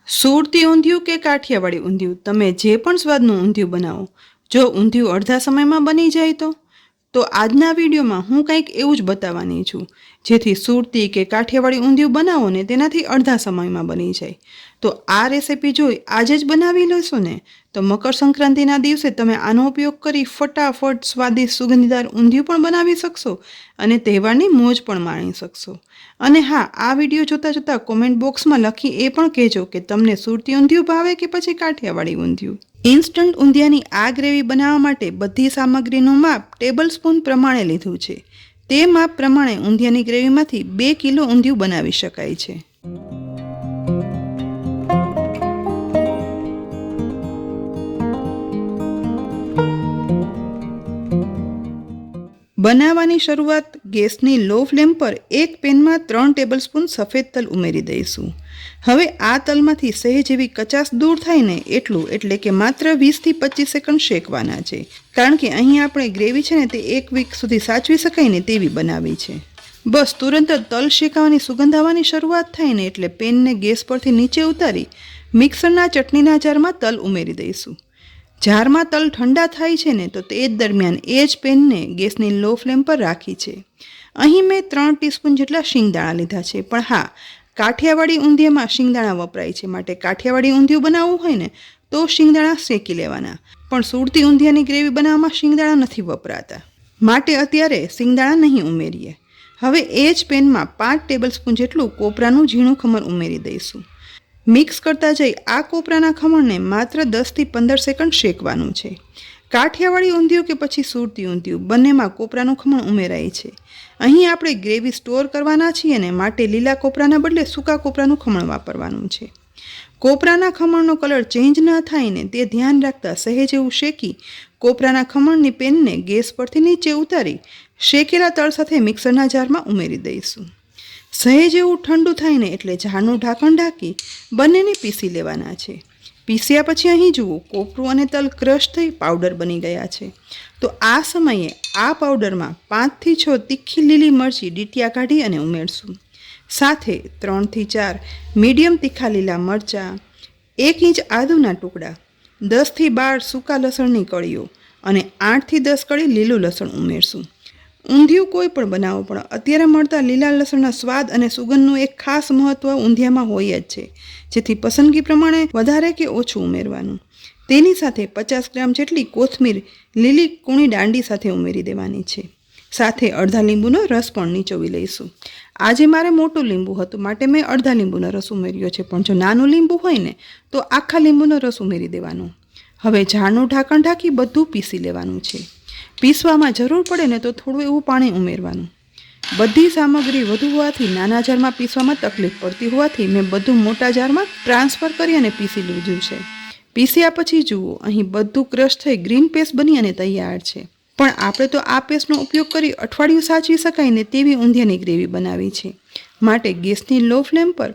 સુરતી ઊંધિયું કે કાઠિયાવાડી ઊંધિયું, તમે જે પણ સ્વાદનું ઊંધિયું બનાવો, જો ઊંધિયું અડધા સમયમાં બની જાય તો આજના વિડીયોમાં હું કંઈક એવું જ બતાવવાની છું જેથી સુરતી કે કાઠિયાવાડી ઊંધિયું બનાવો ને તેનાથી અડધા સમયમાં બની જાય. તો આ રેસીપી જોઈ આજે જ બનાવી લેશો ને તો મકર સંક્રાંતિના દિવસે તમે આનો ઉપયોગ કરી ફટાફટ સ્વાદિષ્ટ સુગંધીદાર ઊંધિયું પણ બનાવી શકશો અને તહેવારની મોજ પણ માણી શકશો. અને હા, આ વિડીયો જોતાં જોતાં કોમેન્ટ બોક્સમાં લખી એ પણ કહેજો કે તમને સુરતી ઊંધિયું ભાવે કે પછી કાઠિયાવાડી ઊંધિયું. ઇન્સ્ટન્ટ ઊંધિયાની આ ગ્રેવી બનાવવા માટે બધી સામગ્રીનું માપ ટેબલ સ્પૂન પ્રમાણે લીધું છે. તે માપ પ્રમાણે ઊંધિયાની ગ્રેવીમાંથી 2 કિલો ઊંધિયું બનાવી શકાય છે. બનાવવાની શરૂઆત ગેસની લો ફ્લેમ પર એક પેનમાં 3 ટેબલસ્પૂન સફેદ તલ ઉમેરી દઈશું. હવે આ તલમાંથી સહેજ એવી કચાશ દૂર થાય ને એટલું, એટલે કે માત્ર 20થી 25 સેકન્ડ શેકવાના છે, કારણ કે અહીં આપણે ગ્રેવી છે ને તે 1 વીક સુધી સાચવી શકાય ને તેવી બનાવી છે. બસ તુરંત જ તલ શેકાવાની સુગંધ આવવાની શરૂઆત થાય ને એટલે પેનને ગેસ પરથી નીચે ઉતારી મિક્સરના ચટણીના જારમાં તલ ઉમેરી દઈશું. જારમાં તલ ઠંડા થાય છે ને તો તે જ દરમિયાન એ જ પેનને ગેસની લો ફ્લેમ પર રાખી છે. અહીં મેં 3 ટીસ્પૂન જેટલા શિંગદાણા લીધા છે, પણ હા, કાઠિયાવાડી ઊંધિયામાં શિંગદાણા વપરાય છે, માટે કાઠિયાવાડી ઊંધિયું બનાવવું હોય ને તો શિંગદાણા શેકી લેવાના, પણ સુરતી ઊંધિયાની ગ્રેવી બનાવવામાં શિંગદાણા નથી વપરાતા, માટે અત્યારે શિંગદાણા નહીં ઉમેરીએ. હવે એ જ પેનમાં 5 ટેબલસ્પૂન જેટલું કોપરાનું ઝીણું ખમણ ઉમેરી દઈશું. મિક્સ કરતા જઈ આ કોપરાના ખમણને માત્ર 10થી 15 સેકન્ડ શેકવાનું છે. કાઠિયાવાડી ઊંધિયું કે પછી સુરતી ઊંધિયું બંનેમાં કોપરાનું ખમણ ઉમેરાય છે. અહીં આપણે ગ્રેવી સ્ટોર કરવાના છીએ ને માટે લીલા કોપરાના બદલે સૂકા કોપરાનું ખમણ વાપરવાનું છે. કોપરાના ખમણનો કલર ચેન્જ ન થાય ને તે ધ્યાન રાખતા સહેજ એવું શેકી કોપરાના ખમણની પેનને ગેસ પરથી નીચે ઉતારી શેકેલા તળ સાથે મિક્સરના જારમાં ઉમેરી દઈશું. સહેજ એવું ઠંડુ થાય ને એટલે જારનું ઢાંકણ ઢાંકી બંનેને પીસી લેવાના છે. પીસ્યા પછી અહીં જુઓ, કોપરું અને તલ ક્રશ થઈ પાવડર બની ગયા છે. તો આ સમયે આ પાવડરમાં 5થી 6 તીખી લીલી મરચી ડીટિયા કાઢી અને ઉમેરશું. સાથે 3થી 4 મીડિયમ તીખા લીલા મરચાં, 1 ઇંચ આદુના ટુકડા, 10થી 12 સૂકા લસણની કળીઓ અને 8થી 10 કળી લીલું લસણ ઉમેરશું. ઊંધિયું કોઈ પણ બનાવો, પણ અત્યારે મળતા લીલા લસણના સ્વાદ અને સુગંધનું એક ખાસ મહત્ત્વ ઊંધિયામાં હોય જ છે, જેથી પસંદગી પ્રમાણે વધારે કે ઓછું ઉમેરવાનું. તેની સાથે 50 ગ્રામ જેટલી કોથમીર લીલી કૂણી દાંડી સાથે ઉમેરી દેવાની છે. સાથે અડધા લીંબુનો રસ પણ નીચોવી લઈશું. આજે મારે મોટું લીંબુ હતું માટે મેં અડધા લીંબુનો રસ ઉમેર્યો છે, પણ જો નાનું લીંબુ હોય ને તો આખા લીંબુનો રસ ઉમેરી દેવાનો. હવે જારનું ઢાંકણ ઢાંકી બધું પીસી લેવાનું છે. પીસવામાં જરૂર પડે ને તો થોડું એવું પાણી ઉમેરવાનું. બધી સામગ્રી વધુ હોવાથી નાના જારમાં પીસવામાં તકલીફ પડતી હોવાથી મેં બધું મોટા જારમાં ટ્રાન્સફર કરી અને પીસી લીધું છે. પીસ્યા પછી જુઓ, અહીં બધું ક્રશ થઈ ગ્રીન પેસ્ટ બની અને તૈયાર છે. પણ આપણે તો આ પેસ્ટનો ઉપયોગ કરી અઠવાડિયું સાચવી શકાય ને તેવી ઊંધિયાની ગ્રેવી બનાવી છે, માટે ગેસની લો ફ્લેમ પર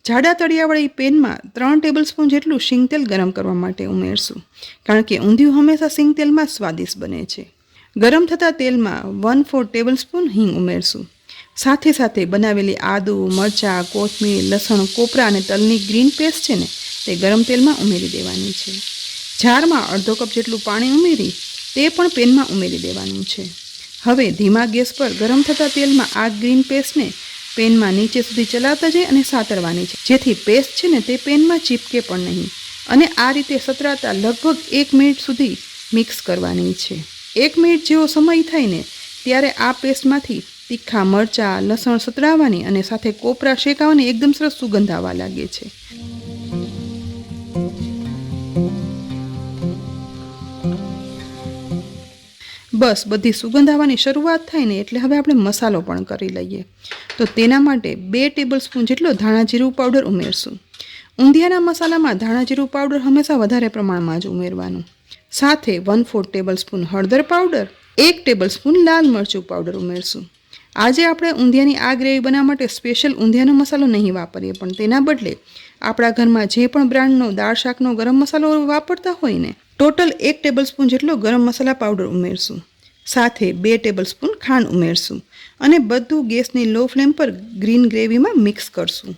જાડા તળિયાવાળી પેનમાં 3 ટેબલસ્પૂન જેટલું શીંગતેલ ગરમ કરવા માટે ઉમેરશું, કારણ કે ઊંધિયું હંમેશા શીંગતેલમાં સ્વાદિષ્ટ બને છે. ગરમ થતા તેલમાં 1/4 ટેબલસ્પૂન હિંગ ઉમેરશું. સાથે સાથે બનાવેલી આદુ, મરચાં, કોથમીર, લસણ, કોપરા અને તલની ગ્રીન પેસ્ટ છે ને તે ગરમ તેલમાં ઉમેરી દેવાની છે. જારમાં અડધો કપ જેટલું પાણી ઉમેરી તે પણ પેનમાં ઉમેરી દેવાનું છે. હવે ધીમા ગેસ પર ગરમ થતા તેલમાં આ ગ્રીન પેસ્ટને પેનમાં નીચે સુધી ચલાવતા જઈ અને સાતળવાની છે, જેથી પેસ્ટ છે ને તે પેનમાં ચીપકે પણ નહીં, અને આ રીતે સતરાતા લગભગ 1 મિનિટ સુધી મિક્સ કરવાની છે. 1 મિનિટ જેવો સમય થાય ને ત્યારે આ પેસ્ટમાંથી તીખા મરચાં, લસણ સતરાવાની અને સાથે કોપરા શેકાવાની એકદમ સરસ સુગંધ આવવા લાગે છે. બસ બધી સુગંધ આવવાની શરૂઆત થાય ને એટલે હવે આપણે મસાલો પણ કરી લઈએ. તો તેના માટે 2 ટેબલસ્પૂન જેટલો ધાણા જીરું પાવડર ઉમેરશું. ઊંધિયાના મસાલામાં ધાણા જીરું પાવડર હંમેશા વધારે પ્રમાણમાં જ ઉમેરવાનું. સાથે 1/4 ટેબલસ્પૂન હળદર પાવડર, 1 ટેબલસ્પૂન લાલ મરચું પાવડર ઉમેરશું. આજે આપણે ઊંધિયાની આ ગ્રેવી બનાવવા માટે સ્પેશિયલ ઊંધિયાનો મસાલો નહીં વાપરીએ, પણ તેના બદલે આપણા ઘરમાં જે પણ બ્રાન્ડનો દાળ શાકનો ગરમ મસાલો વાપરતા હોય ને ટોટલ 1 ટેબલસ્પૂન જેટલો ગરમ મસાલા પાવડર ઉમેરશું. સાથે 2 ટેબલસ્પૂન ખાંડ ઉમેરશું અને બધું ગેસની લો ફ્લેમ પર ગ્રીન ગ્રેવીમાં મિક્સ કરશું.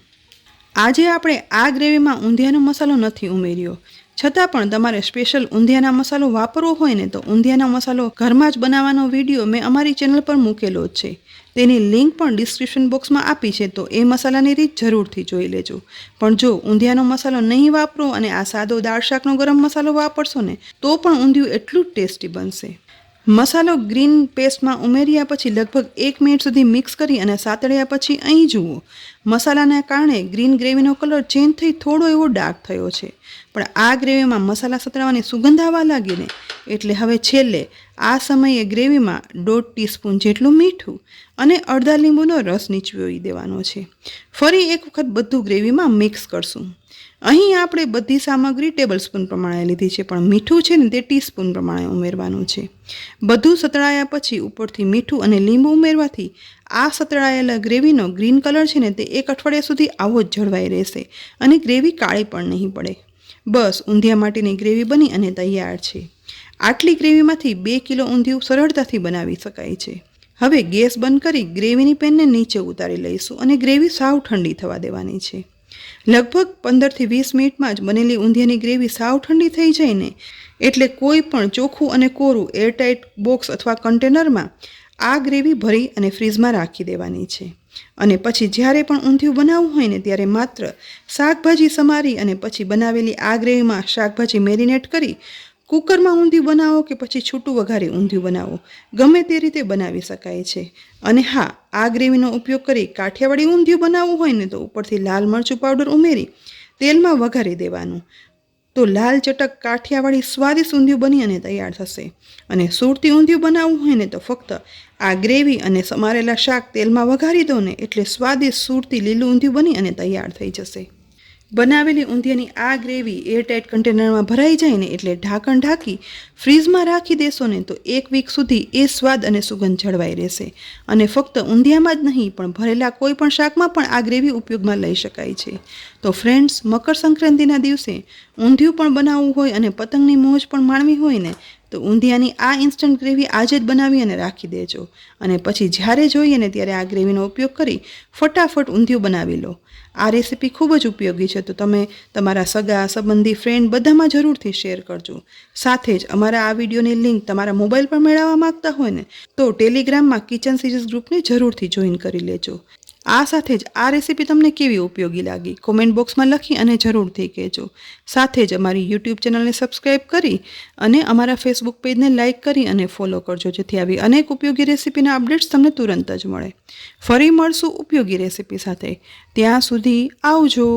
આજે આપણે આ ગ્રેવીમાં ઊંધિયાનો મસાલો નથી ઉમેર્યો, છતાં પણ તમારે સ્પેશિયલ ઊંધિયાના મસાલો વાપરવો હોય ને તો ઊંધિયાનો મસાલો ઘરમાં જ બનાવવાનો વિડીયો મેં અમારી ચેનલ પર મૂકેલો જ છે. તેની લિંક પણ ડિસ્ક્રિપ્શન બોક્સમાં આપી છે, તો એ મસાલાની રીત જરૂરથી જોઈ લેજો. પણ જો ઊંધિયાનો મસાલો નહીં વાપરો અને આ સાદો દાળ શાકનો ગરમ મસાલો વાપરશો ને તો પણ ઊંધિયું એટલું જ ટેસ્ટી બનશે. મસાલો ગ્રીન પેસ્ટમાં ઉમેર્યા પછી લગભગ 1 મિનિટ સુધી મિક્સ કરી અને સાતળ્યા પછી અહીં જુઓ, મસાલાના કારણે ગ્રીન ગ્રેવીનો કલર ચેન્જ થઈ થોડો એવો ડાર્ક થયો છે. પણ આ ગ્રેવીમાં મસાલા સતળવાની સુગંધ આવવા લાગી ને એટલે હવે છેલ્લે આ સમયે ગ્રેવીમાં 1.5 ટીસ્પૂન જેટલું મીઠું અને અડધા લીંબુનો રસ નીચોવી દેવાનો છે. ફરી એક વખત બધું ગ્રેવીમાં મિક્સ કરશું. અહીં આપણે બધી સામગ્રી ટેબલ સ્પૂન પ્રમાણે લીધી છે, પણ મીઠું છે ને તે ટીસ્પૂન પ્રમાણે ઉમેરવાનું છે. બધું સતળાયા પછી ઉપરથી મીઠું અને લીંબુ ઉમેરવાથી આ સતળાયેલા ગ્રેવીનો ગ્રીન કલર છે ને તે 1 અઠવાડિયા સુધી આવો જ જળવાઈ રહેશે અને ગ્રેવી કાળી પણ નહીં પડે. બસ ઊંધિયા માટેની ગ્રેવી બની અને તૈયાર છે. આટલી ગ્રેવીમાંથી 2 કિલો ઊંધિયું સરળતાથી બનાવી શકાય છે. હવે ગેસ બંધ કરી ગ્રેવીની પેનને નીચે ઉતારી લઈશું અને ગ્રેવી સાવ ઠંડી થવા દેવાની છે. લગભગ 15 થી 20 મિનિટમાં જ બનેલી ઊંધિયાની ગ્રેવી સાવ ઠંડી થઈ જાય ને એટલે કોઈ પણ ચોખ્ખું અને કોરું એરટાઇટ બોક્સ અથવા કન્ટેનરમાં આ ગ્રેવી ભરી અને ફ્રીઝમાં રાખી દેવાની છે. અને પછી જ્યારે પણ ઊંધિયું બનાવવું હોય ને ત્યારે માત્ર શાકભાજી સમારી અને પછી બનાવેલી આ ગ્રેવીમાં શાકભાજી મેરિનેટ કરી કુકરમાં ઊંધિયું બનાવો કે પછી છૂટું વઘારી ઊંધિયું બનાવો, ગમે તે રીતે બનાવી શકાય છે. અને હા, આ ગ્રેવીનો ઉપયોગ કરી કાઠિયાવાડી ઊંધિયું બનાવવું હોય ને તો ઉપરથી લાલ મરચું પાવડર ઉમેરી તેલમાં વઘારી દેવાનું, તો લાલ ચટક કાઠિયાવાડી સ્વાદિષ્ટ ઊંધિયું બની અને તૈયાર થશે. અને સુરતી ઊંધિયું બનાવવું હોય ને તો ફક્ત આ ગ્રેવી અને સમારેલા શાક તેલમાં વઘારી દો ને એટલે સ્વાદિષ્ટ સુરતી લીલું ઊંધિયું બની અને તૈયાર થઈ જશે. બનાવેલી ઊંધિયાની આ ગ્રેવી એરટાઇટ કન્ટેનરમાં ભરાઈ જાય ને એટલે ઢાંકણ ઢાંકી ફ્રીઝમાં રાખી દેશો ને તો 1 વીક સુધી એ સ્વાદ અને સુગંધ જળવાઈ રહેશે. અને ફક્ત ઊંધિયામાં જ નહીં પણ ભરેલા કોઈ પણ શાકમાં પણ આ ગ્રેવી ઉપયોગમાં લઈ શકાય છે. તો ફ્રેન્ડ્સ, મકર સંક્રાંતિના દિવસે ઊંધિયું પણ બનાવવું હોય અને પતંગની મોજ પણ માણવી હોય ને તો ઊંધિયાની આ ઇન્સ્ટન્ટ ગ્રેવી આજે જ બનાવી અને રાખી દેજો. અને પછી જ્યારે જોઈએ ને ત્યારે આ ગ્રેવીનો ઉપયોગ કરી ફટાફટ ઊંધિયું બનાવી લો. આ રેસીપી ખૂબ જ ઉપયોગી છે, તો તમે તમારા સગા, સંબંધી, ફ્રેન્ડ બધામાં જરૂરથી શેર કરજો. સાથે જ અમારા આ વિડીયોની લિંક તમારા મોબાઈલ પર મેળવવા માંગતા હોય ને તો ટેલિગ્રામમાં કિચન સિરીઝ ગ્રુપને જરૂરથી જોઈન કરી લેજો. આ સાથે જ આ રેસીપી તમને કેવી ઉપયોગી લાગી કોમેન્ટ બોક્સમાં લખી અને જરૂરથી કહેજો. સાથે જ અમારી યુટ્યુબ ચેનલને સબસ્ક્રાઈબ કરી અને અમારા ફેસબુક પેજને લાઇક કરી અને ફોલો કરજો, જેથી આવી અનેક ઉપયોગી રેસીપીના અપડેટ્સ તમને તુરંત જ મળે. ફરી મળશું ઉપયોગી રેસીપી સાથે. ત્યાં સુધી આવજો.